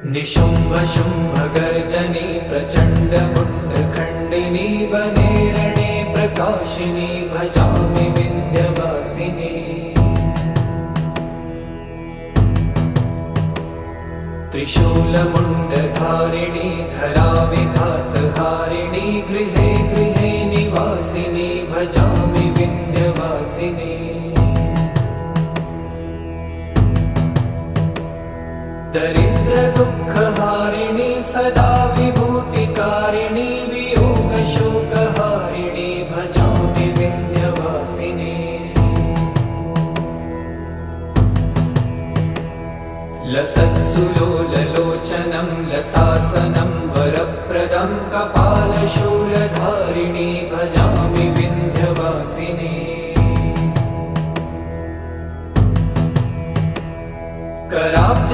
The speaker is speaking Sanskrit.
निशुम्भ शुम्भ गर्जनी प्रचण्ड मुण्ड खण्डिनी वने रणे प्रकाशिनी भजामि विन्ध्यवासिनी। त्रिशूलमुण्डधारिणी धराविघातहारिणी गृहे गृहे निवासिनी भजामि विन्ध्यवासिनी। दरिद्र दुःखहारिणी सदा विभूतिकारिणी वियोगशोकहारिणी भजामि विन्ध्यवासिनी। लसत्सुलोललोचनं लतासनं वरप्रदं कपालशूलधारिणी भजामि विन्ध्यवासिनी। कराब्ज